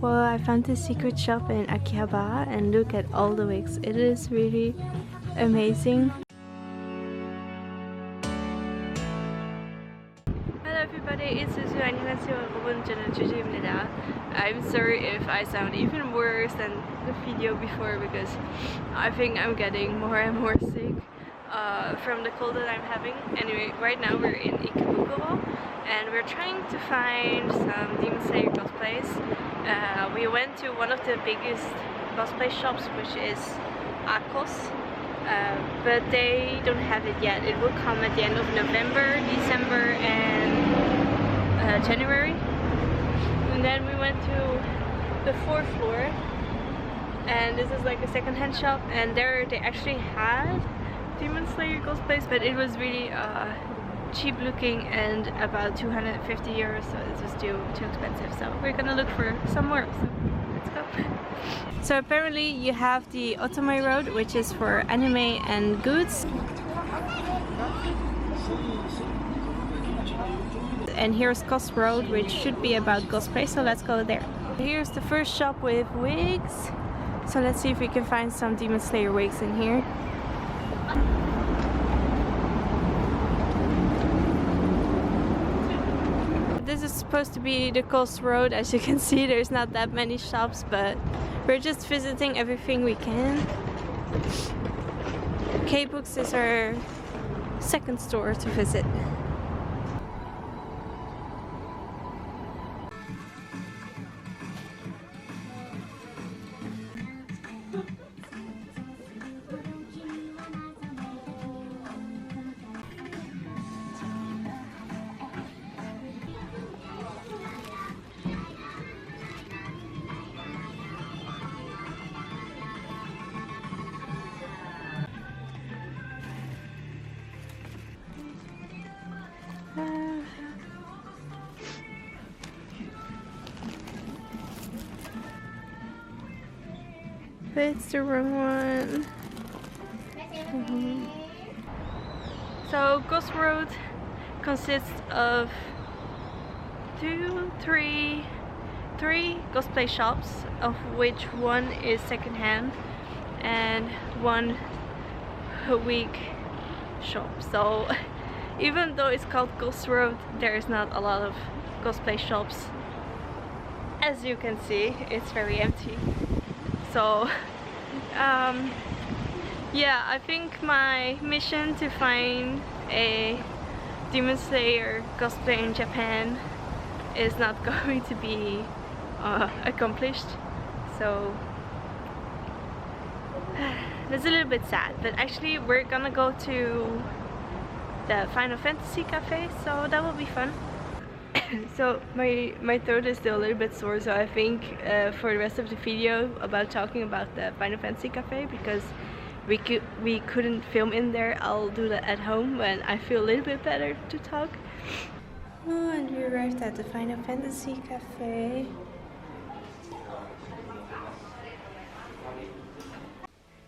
Well, I found this secret shop in Akihabara and look at all the wigs. It is really amazing. Hello everybody, it's Zuzu. 안녕하세요 여러분. 저는 주주입니다. I'm sorry if I sound even worse than the video before because I think I'm getting more and more sick from the cold that I'm having. Anyway, right now we're in Ikebukuro and we're trying to find some Demon Slayer cosplays. We went to one of the biggest cosplay shops, which is Akos, but they don't have it yet. It will come at the end of November, December and January. And then we went to the 4th floor and this is like a second-hand shop, and there they actually had Demon Slayer cosplays, but it was really cheap looking and about 250 euros, so it was too expensive. So we're gonna look for some more, so let's go. So apparently you have the Otome Road, which is for anime and goods, and here's Cos Road, which should be about cosplay, so let's go there. Here's the first shop with wigs, so let's see if we can find some Demon Slayer wigs in here. This is supposed to be the Cos Road. As you can see, there's not that many shops, but we're just visiting everything we can. K-Books is our second store to visit. But it's the wrong one. So Cos Road consists of three cosplay shops, of which one is secondhand and one wig shop. So even though it's called Cos Road, there is not a lot of cosplay shops. As you can see, it's very empty. So yeah, I think my mission to find a Demon Slayer cosplay in Japan is not going to be accomplished. So that's a little bit sad, but actually we're gonna go to the Final Fantasy cafe, so that will be fun. So my throat is still a little bit sore, so I think for the rest of the video about talking about the Final Fantasy cafe, because we couldn't film in there, I'll do that at home when I feel a little bit better to talk. Oh, and we arrived at the Final Fantasy cafe.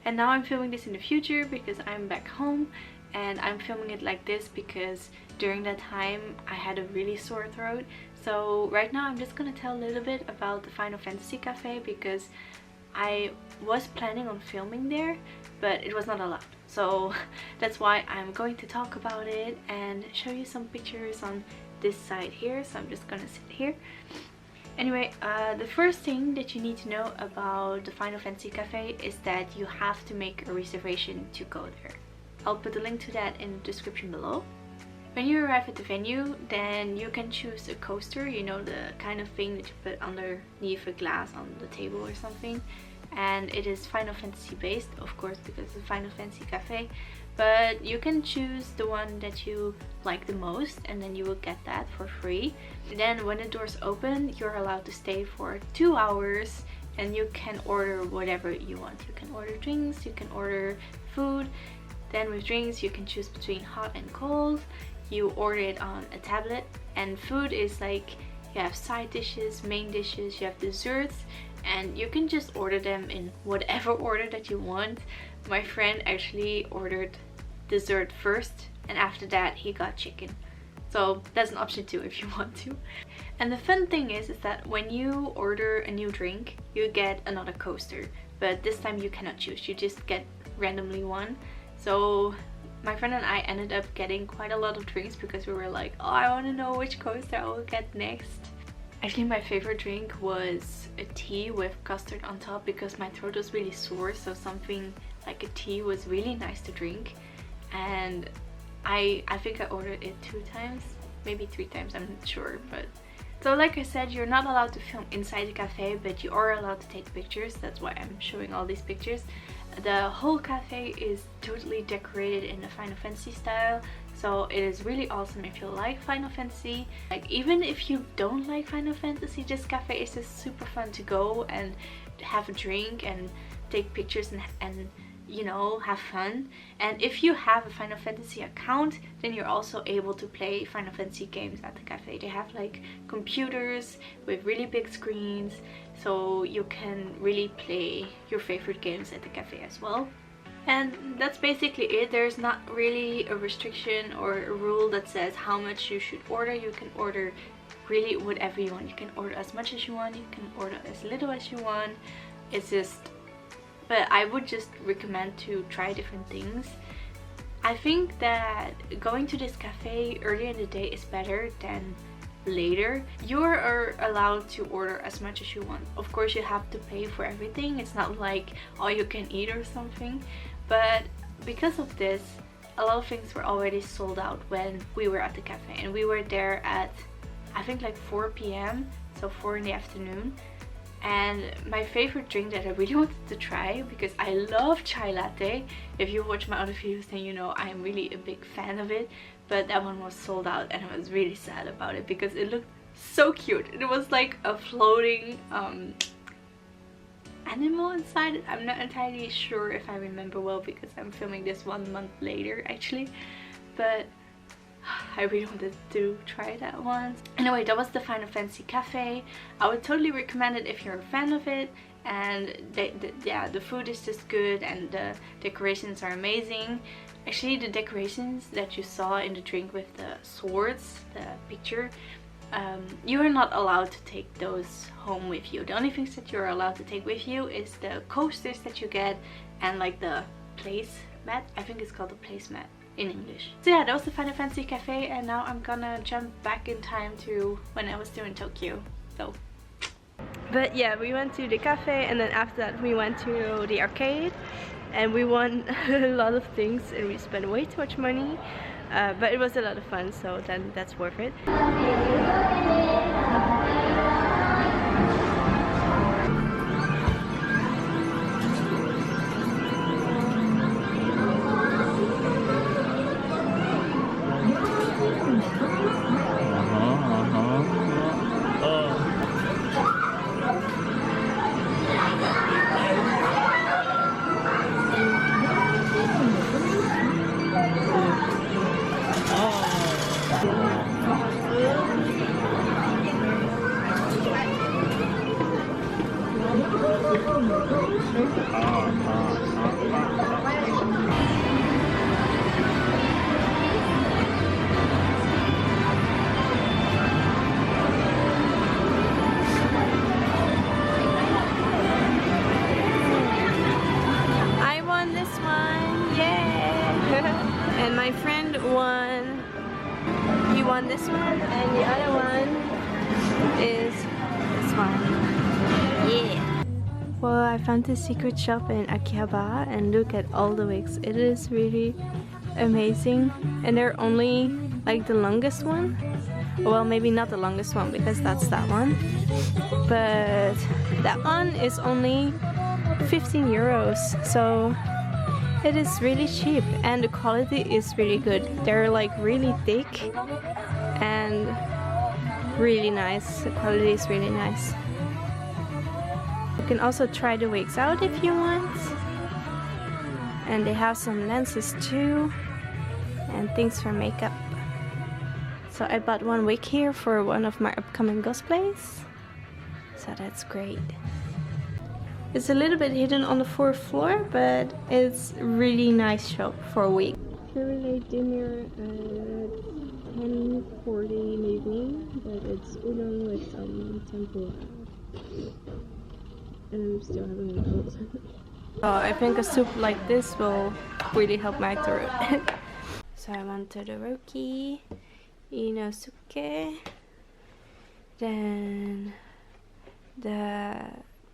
And now I'm filming this in the future because I'm back home, and I'm filming it like this because during that time I had a really sore throat. So right now I'm just gonna tell a little bit about the Final Fantasy cafe because I was planning on filming there, but it was not allowed. So that's why I'm going to talk about it and show you some pictures on this side here. So I'm just gonna sit here. Anyway, the first thing that you need to know about the Final Fantasy cafe is that you have to make a reservation to go there. I'll put a link to that in the description below. When you arrive at the venue, then you can choose a coaster, you know, the kind of thing that you put underneath a glass on the table or something. And it is Final Fantasy based, of course, because it's a Final Fantasy cafe. But you can choose the one that you like the most, and then you will get that for free. Then when the doors open, you're allowed to stay for 2 hours, and you can order whatever you want. You can order drinks, you can order food. Then with drinks you can choose between hot and cold. You order it on a tablet, and food is like you have side dishes, main dishes, you have desserts, and you can just order them in whatever order that you want. My friend actually ordered dessert first, and after that he got chicken. So that's an option too if you want to. And the fun thing is that when you order a new drink, you get another coaster. But this time you cannot choose, you just get randomly one. So my friend and I ended up getting quite a lot of drinks because we were like, oh, I want to know which coaster I will get next. Actually, my favorite drink was a tea with custard on top because my throat was really sore, so something like a tea was really nice to drink. And I think I ordered it 2 times, maybe 3 times, I'm not sure. But so like I said, you're not allowed to film inside the cafe, but you are allowed to take pictures. That's why I'm showing all these pictures. The whole cafe is totally decorated in the Final Fantasy style, so it is really awesome if you like Final Fantasy. Like, even if you don't like Final Fantasy, this cafe is just super fun to go and have a drink and take pictures and you know, have fun. And if you have a Final Fantasy account, then you're also able to play Final Fantasy games at the cafe. They have like computers with really big screens, so you can really play your favorite games at the cafe as well. And that's basically it. There's not really a restriction or a rule that says how much you should order. You can order really whatever you want. You can order as much as you want, you can order as little as you want. It's just, but I would just recommend to try different things. I think that going to this cafe earlier in the day is better than later. You are allowed to order as much as you want. Of course, you have to pay for everything. It's not like all you can eat or something. But because of this, a lot of things were already sold out when we were at the cafe. And we were there at, I think, like 4 p.m. So 4 in the afternoon. And my favorite drink that I really wanted to try, because I love chai latte. If you watch my other videos, then you know I am really a big fan of it. But that one was sold out and I was really sad about it because it looked so cute. It was like a floating animal inside it. I'm not entirely sure if I remember well because I'm filming this 1 month later actually. But I really wanted to try that one. Anyway, that was the Final Fantasy Cafe. I would totally recommend it if you're a fan of it. And yeah, the food is just good and the decorations are amazing. Actually, the decorations that you saw in the drink with the swords, the picture, you are not allowed to take those home with you. The only things that you're allowed to take with you is the coasters that you get and like the placemat. I think it's called the placemat in English. So yeah, that was the Final Fantasy Cafe, and now I'm gonna jump back in time to when I was still in Tokyo. So, but yeah, we went to the cafe and then after that we went to the arcade and we won a lot of things and we spent way too much money, but it was a lot of fun, so then that's worth it. And my friend won. He won this one, and the other one is this one. Yeah. Well, I found this secret shop in Akihabara, and look at all the wigs. It is really amazing, and they're only like the longest one. Well, maybe not the longest one because that's that one, but that one is only 15 euros. So it is really cheap and the quality is really good. They're like really thick and really nice. The quality is really nice. You can also try the wigs out if you want. And they have some lenses too and things for makeup. So I bought one wig here for one of my upcoming cosplays. So that's great. It's a little bit hidden on the 4th floor, but it's a really nice shop for a wig. Curry dinner at 10:40 in the evening, but it's udon with some tempura. And I'm still having a cold. I think a soup like this will really help my throat. So I went to the Roki, Inosuke, then the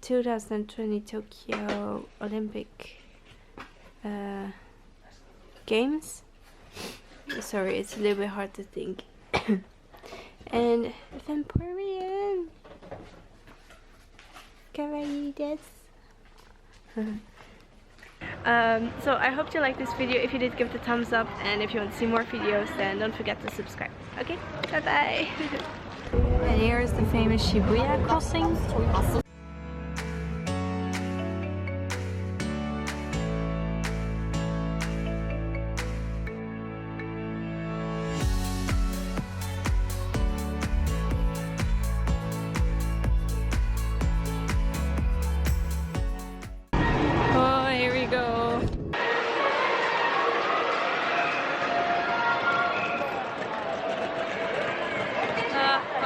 2020 Tokyo Olympic Games. Sorry, it's a little bit hard to think. And Vampirian. Kawaii desu. So I hope you liked this video. If you did, give it a thumbs up, and if you want to see more videos, then don't forget to subscribe. Okay, bye bye. And here is the famous Shibuya crossing.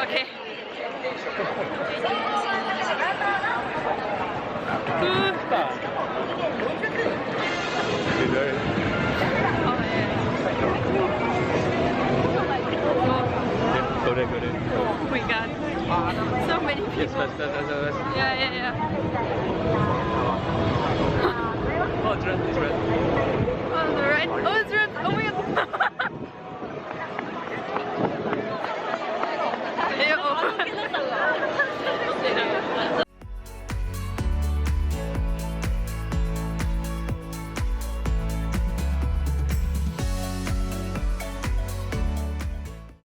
Okay. Go there. Oh my god. So many people. Yes, that's. Yeah. Oh, it's red. Oh, the right. Oh, it's